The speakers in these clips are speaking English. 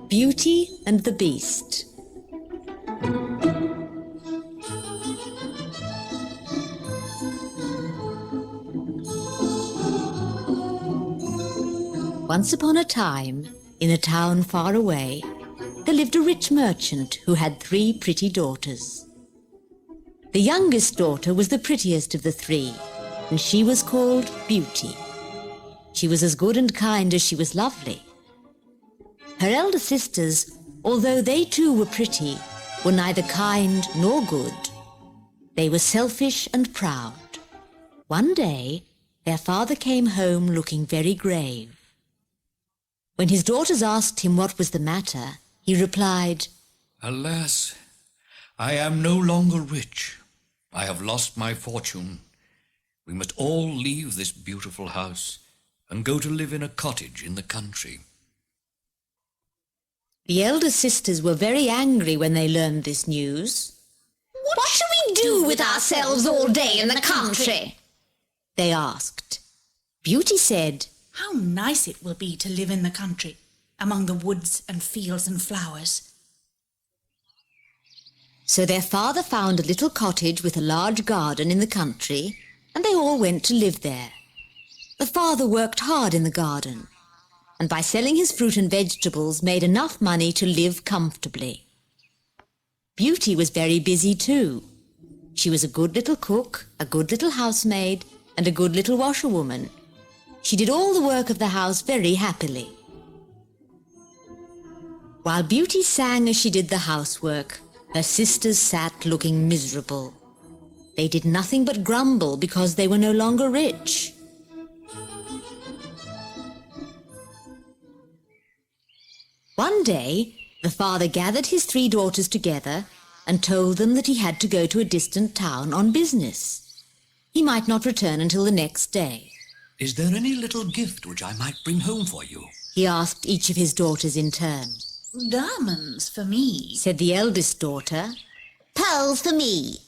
Beauty and the Beast. Once upon a time, in a town far away, there lived a rich merchant who had 3 pretty daughters. The youngest daughter was the prettiest of the 3, and she was called Beauty. She was as good and kind as she was lovely. Her elder sisters, although they too were pretty, were neither kind nor good. They were selfish and proud. One day, their father came home looking very grave. When his daughters asked him what was the matter, he replied, "Alas, I am no longer rich. I have lost my fortune. We must all leave this beautiful house and go to live in a cottage in the country." The elder sisters were very angry when they learned this news. "What shall we do with ourselves all day in the country?" they asked. Beauty said, "How nice it will be to live in the country, among the woods and fields and flowers." So their father found a little cottage with a large garden in the country, and they all went to live there. The father worked hard in the garden, and by selling his fruit and vegetables made enough money to live comfortably. Beauty was very busy too. She was a good little cook, a good little housemaid, and a good little washerwoman. She did all the work of the house very happily. While Beauty sang as she did the housework, her sisters sat looking miserable. They did nothing but grumble because they were no longer rich. One day, the father gathered his 3 daughters together and told them that he had to go to a distant town on business. He might not return until the next day. "Is there any little gift which I might bring home for you?" he asked each of his daughters in turn. "Diamonds for me," Said the eldest daughter. "Pearls for me,"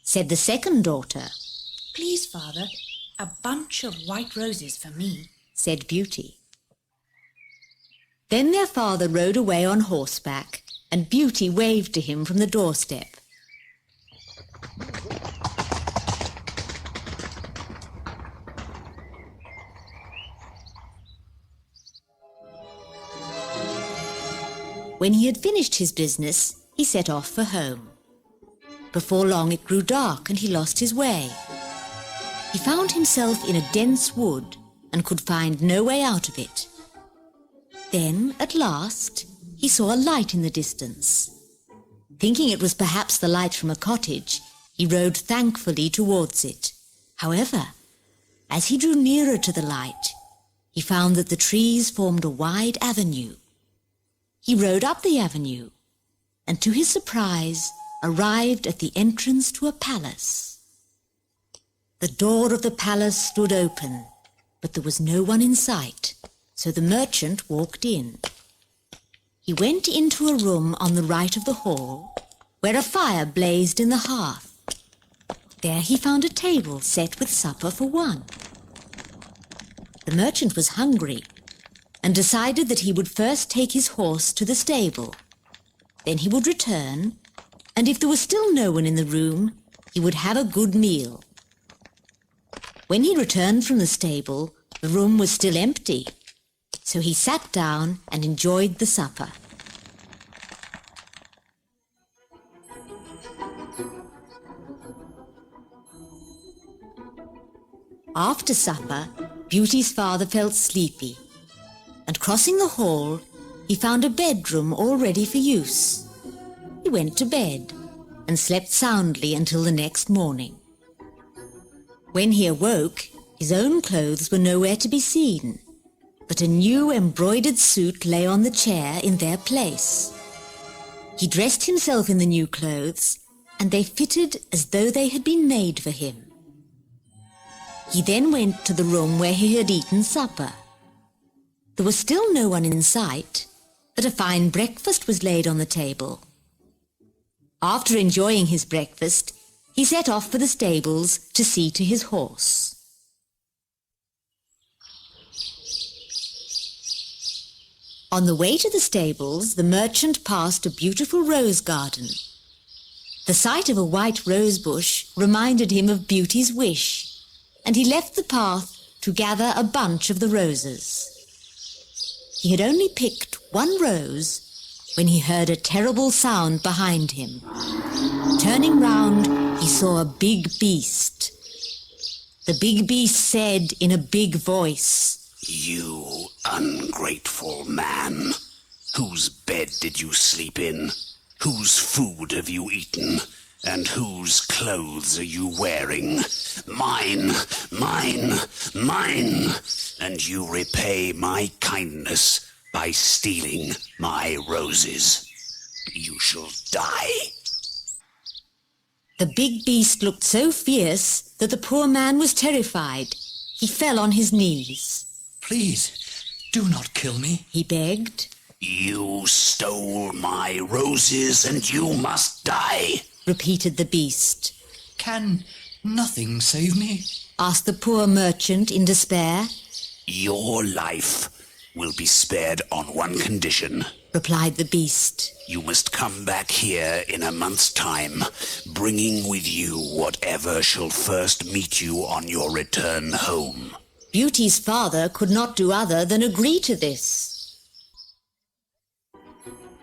Said the second daughter. "Please, father, a bunch of white roses for me," Said Beauty. Then their father rode away on horseback, and Beauty waved to him from the doorstep. When he had finished his business, he set off for home. Before long it grew dark and he lost his way. He found himself in a dense wood and could find no way out of it. Then, at last, he saw a light in the distance. Thinking it was perhaps the light from a cottage, he rode thankfully towards it. However, as he drew nearer to the light, he found that the trees formed a wide avenue. He rode up the avenue, and to his surprise, arrived at the entrance to a palace. The door of the palace stood open, but there was no one in sight, so the merchant walked in. He went into a room on the right of the hall, where a fire blazed in the hearth. There he found a table set with supper for 1. The merchant was hungry, and decided that he would first take his horse to the stable. Then he would return, and if there was still no one in the room, he would have a good meal. When he returned from the stable, the room was still empty, so he sat down and enjoyed the supper. After supper, Beauty's father felt sleepy, and crossing the hall, he found a bedroom all ready for use. He went to bed and slept soundly until the next morning. When he awoke, his own clothes were nowhere to be seen, but a new embroidered suit lay on the chair in their place. He dressed himself in the new clothes, and they fitted as though they had been made for him. He then went to the room where he had eaten supper. There was still no one in sight, but a fine breakfast was laid on the table. After enjoying his breakfast, he set off for the stables to see to his horse. On the way to the stables, the merchant passed a beautiful rose garden. The sight of a white rose bush reminded him of Beauty's wish, and he left the path to gather a bunch of the roses. He had only picked one rose when he heard a terrible sound behind him. Turning round, he saw a big beast. The big beast said in a big voice, "You ungrateful man, whose bed did you sleep in? Whose food have you eaten? And whose clothes are you wearing? Mine, mine, mine! And you repay my kindness by stealing my roses. You shall die." The big beast looked so fierce that the poor man was terrified. He fell on his knees. Please, do not kill me. He begged. "You stole my roses and you must die," repeated the beast. Can nothing save me? Asked the poor merchant in despair. "Your life will be spared on one condition. Replied the beast. You must come back here in a month's time, bringing with you whatever shall first meet you on your return home." Beauty's father could not do other than agree to this.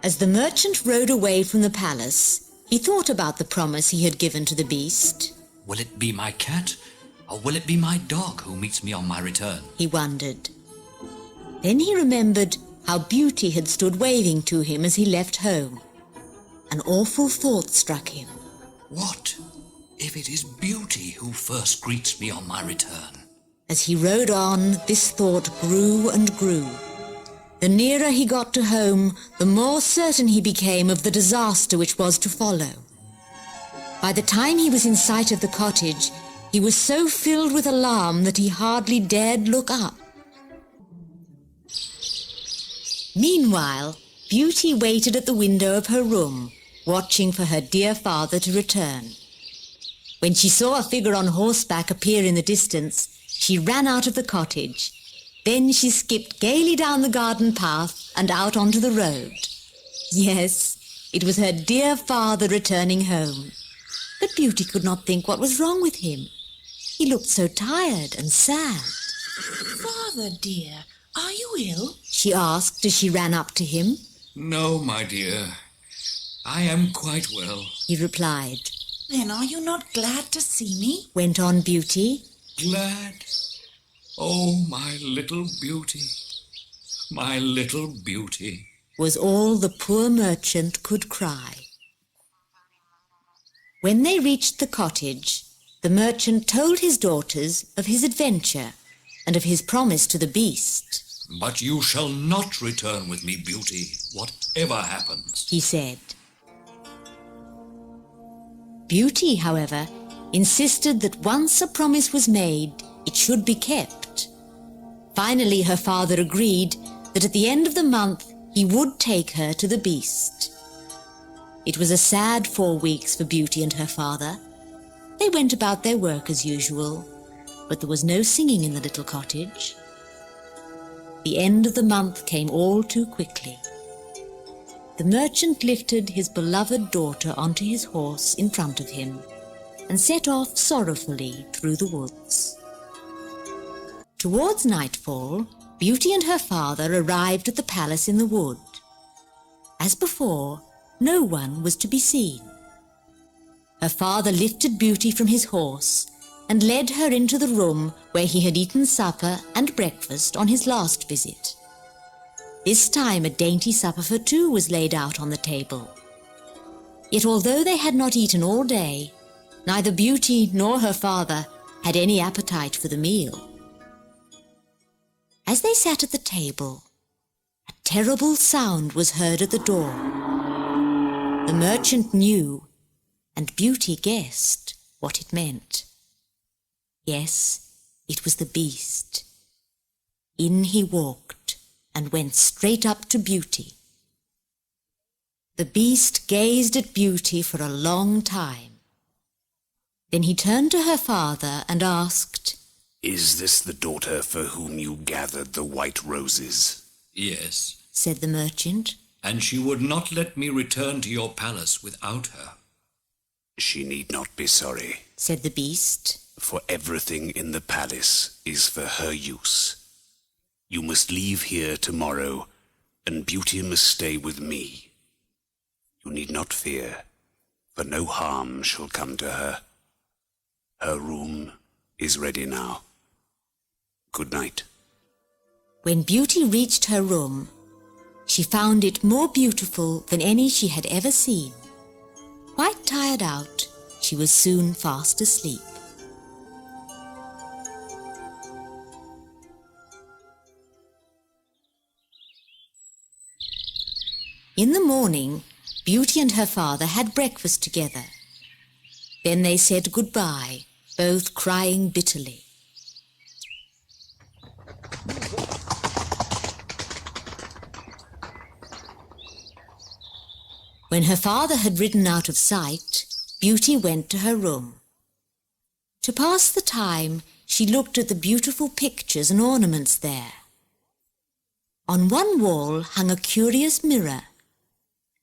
As the merchant rode away from the palace, he thought about the promise he had given to the beast. Will it be my cat, or will it be my dog who meets me on my return? He wondered. Then he remembered how Beauty had stood waving to him as he left home. An awful thought struck him. What if it is Beauty who first greets me on my return? As he rode on, this thought grew and grew. The nearer he got to home, the more certain he became of the disaster which was to follow. By the time he was in sight of the cottage, he was so filled with alarm that he hardly dared look up. Meanwhile, Beauty waited at the window of her room, watching for her dear father to return. When she saw a figure on horseback appear in the distance, she ran out of the cottage. Then she skipped gaily down the garden path and out onto the road. Yes, it was her dear father returning home. But Beauty could not think what was wrong with him. He looked so tired and sad. Father, dear, are you ill? She asked as she ran up to him. No, my dear. I am quite well. He replied. Then are you not glad to see me? Went on Beauty. Glad? Oh, my little Beauty. My little Beauty. Was all the poor merchant could cry. When they reached the cottage, the merchant told his daughters of his adventure and of his promise to the beast. But you shall not return with me, Beauty, whatever happens, he said. Beauty, however, insisted that once a promise was made, it should be kept. Finally, her father agreed that at the end of the month he would take her to the beast. It was a sad 4 weeks for Beauty and her father. They went about their work as usual, but there was no singing in the little cottage. The end of the month came all too quickly. The merchant lifted his beloved daughter onto his horse in front of him and set off sorrowfully through the woods. Towards nightfall, Beauty and her father arrived at the palace in the wood. As before, no one was to be seen. Her father lifted Beauty from his horse and led her into the room where he had eaten supper and breakfast on his last visit. This time a dainty supper for two was laid out on the table. Yet although they had not eaten all day, neither Beauty nor her father had any appetite for the meal. As they sat at the table, a terrible sound was heard at the door. The merchant knew, and Beauty guessed what it meant. Yes, it was the beast. In he walked and went straight up to Beauty. The beast gazed at Beauty for a long time. Then he turned to her father and asked, "Is this the daughter for whom you gathered the white roses?" Yes. said the merchant. And she would not let me return to your palace without her. She need not be sorry, said the beast. for everything in the palace is for her use. You must leave here tomorrow, and Beauty must stay with me. You need not fear, for no harm shall come to her. Her room is ready now. Good night. When Beauty reached her room, she found it more beautiful than any she had ever seen. Quite tired out, she was soon fast asleep. In the morning, Beauty and her father had breakfast together. Then they said goodbye, both crying bitterly. When her father had ridden out of sight, Beauty went to her room. To pass the time, she looked at the beautiful pictures and ornaments there. On one wall hung a curious mirror,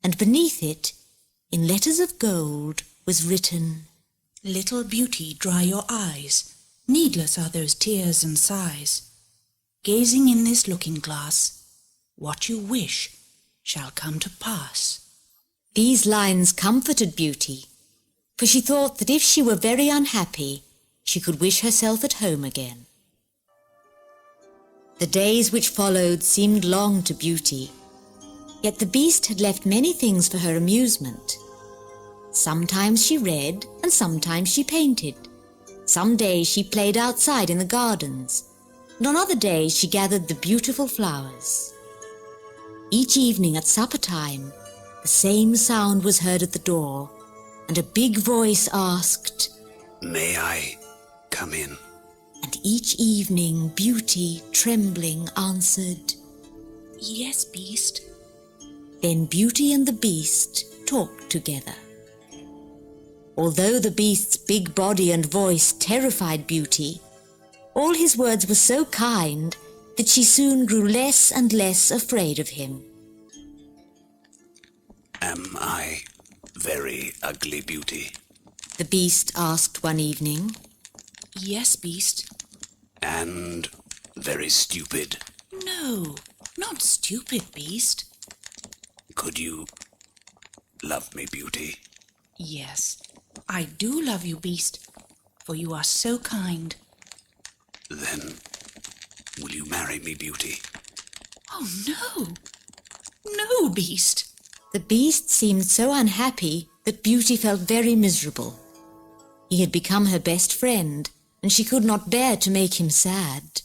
and beneath it, in letters of gold, was written, "Little Beauty, dry your eyes. Needless are those tears and sighs. Gazing in this looking-glass, what you wish shall come to pass." These lines comforted Beauty, for she thought that if she were very unhappy, she could wish herself at home again. The days which followed seemed long to Beauty, yet the beast had left many things for her amusement. Sometimes she read, and sometimes she painted. Some days she played outside in the gardens, and on other days she gathered the beautiful flowers. Each evening at supper time, the same sound was heard at the door, and a big voice asked, May I come in? and each evening Beauty, trembling, answered. "Yes, Beast." Then Beauty and the beast talked together. Although the beast's big body and voice terrified Beauty, all his words were so kind that she soon grew less and less afraid of him. Am I very ugly, Beauty? The beast asked one evening. "Yes, Beast." And very stupid? "No, not stupid, Beast." Could you love me, Beauty? "Yes, I do love you, Beast, for you are so kind." Then will you marry me, Beauty? "Oh, no. No, Beast." The beast seemed so unhappy that Beauty felt very miserable. He had become her best friend, and she could not bear to make him sad.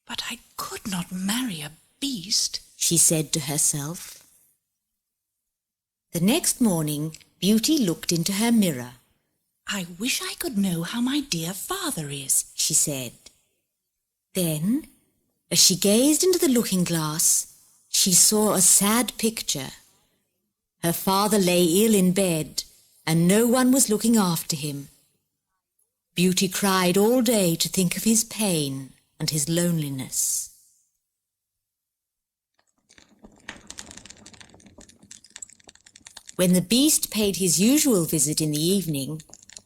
"But I could not marry a beast." She said to herself. The next morning, Beauty looked into her mirror. "I wish I could know how my dear father is," she said. Then, as she gazed into the looking-glass, she saw a sad picture. Her father lay ill in bed, and no one was looking after him. Beauty cried all day to think of his pain and his loneliness. When the beast paid his usual visit in the evening,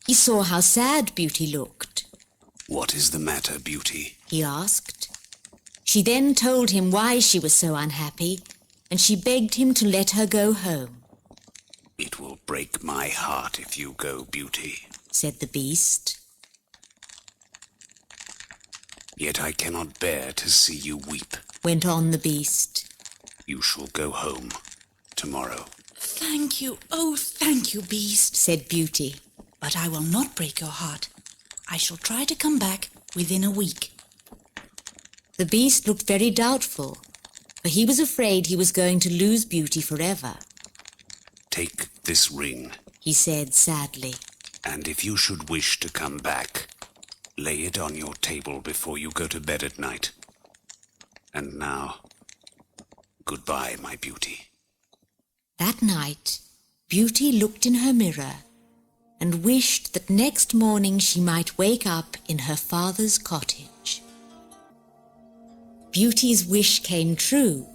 he saw how sad Beauty looked. What is the matter, Beauty? He asked. She then told him why she was so unhappy, and she begged him to let her go home. It will break my heart if you go, Beauty, said the beast. Yet I cannot bear to see you weep, went on the beast. You shall go home tomorrow. "Thank you, oh, thank you, Beast," said Beauty. "But I will not break your heart. I shall try to come back within a week." The beast looked very doubtful, for he was afraid he was going to lose Beauty forever. Take this ring, he said sadly. And if you should wish to come back, lay it on your table before you go to bed at night. And now, goodbye, my Beauty. That night, Beauty looked in her mirror and wished that next morning she might wake up in her father's cottage. Beauty's wish came true,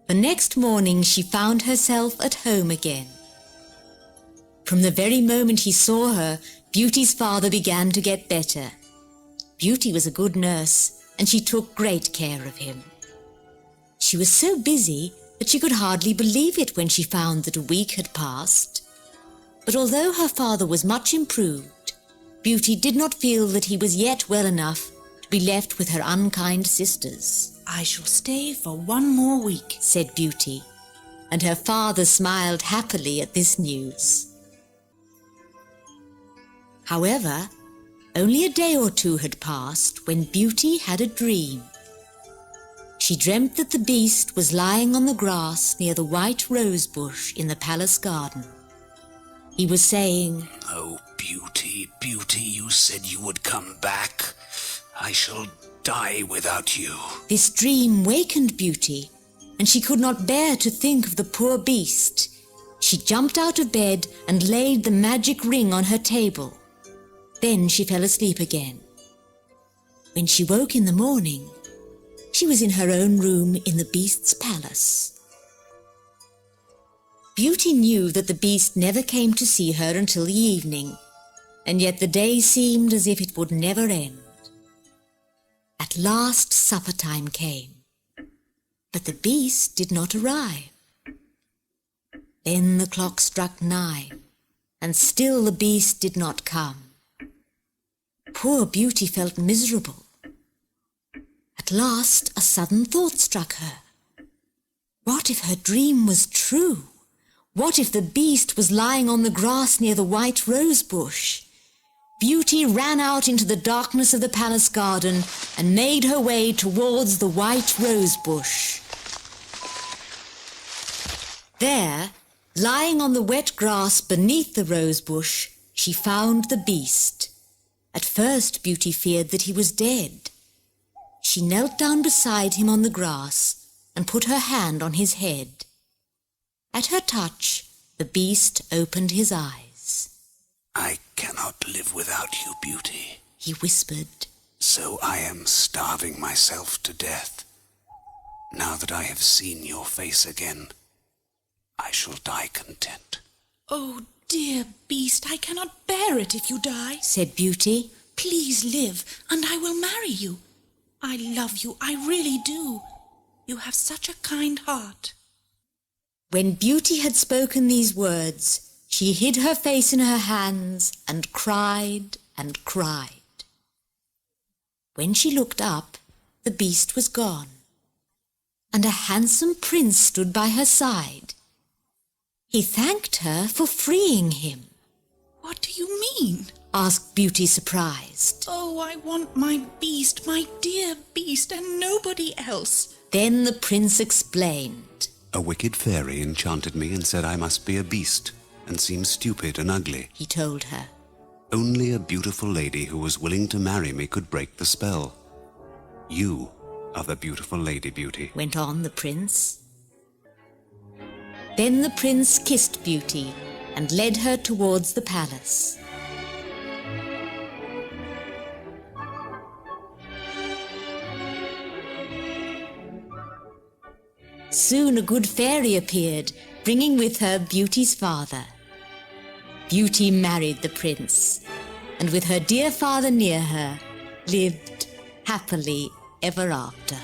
The next morning she found herself at home again. From the very moment he saw her, Beauty's father began to get better. Beauty was a good nurse, and she took great care of him. She was so busy that she could hardly believe it when she found that a week had passed. But although her father was much improved, Beauty did not feel that he was yet well enough to be left with her unkind sisters. I shall stay for 1 more week, said Beauty, and her father smiled happily at this news. However, only a day or 2 had passed when Beauty had a dream. She dreamt that the beast was lying on the grass near the white rose bush in the palace garden. He was saying, "Oh, Beauty, Beauty, you said you would come back. I shall die without you." This dream wakened Beauty, and she could not bear to think of the poor beast. She jumped out of bed and laid the magic ring on her table. Then she fell asleep again. When she woke in the morning, she was in her own room in the beast's palace. Beauty knew that the beast never came to see her until the evening, and yet the day seemed as if it would never end. At last supper time came, but the beast did not arrive. Then the clock struck 9, and still the beast did not come. Poor Beauty felt miserable. At last a sudden thought struck her. What if her dream was true? What if the beast was lying on the grass near the white rose bush? Beauty ran out into the darkness of the palace garden and made her way towards the white rose bush. There, lying on the wet grass beneath the rose bush, she found the beast. At first Beauty feared that he was dead. She knelt down beside him on the grass and put her hand on his head. At her touch, the beast opened his eyes. "I cannot live without you, Beauty," he whispered. "So I am starving myself to death. Now that I have seen your face again, I shall die content." "Oh, dear beast, I cannot bear it if you die," said Beauty. "Please live, and I will marry you. I love you, I really do. You have such a kind heart." When Beauty had spoken these words, she hid her face in her hands and cried and cried. When she looked up, the beast was gone, and a handsome prince stood by her side. He thanked her for freeing him. "What do you mean?" asked Beauty, surprised. "Oh, I want my beast, my dear beast, and nobody else." Then the prince explained. "A wicked fairy enchanted me and said I must be a beast and seem stupid and ugly. He told her. Only a beautiful lady who was willing to marry me could break the spell. You are the beautiful lady, Beauty," went on the prince. Then the prince kissed Beauty and led her towards the palace. Soon a good fairy appeared, bringing with her Beauty's father. Beauty married the prince, and with her dear father near her, lived happily ever after.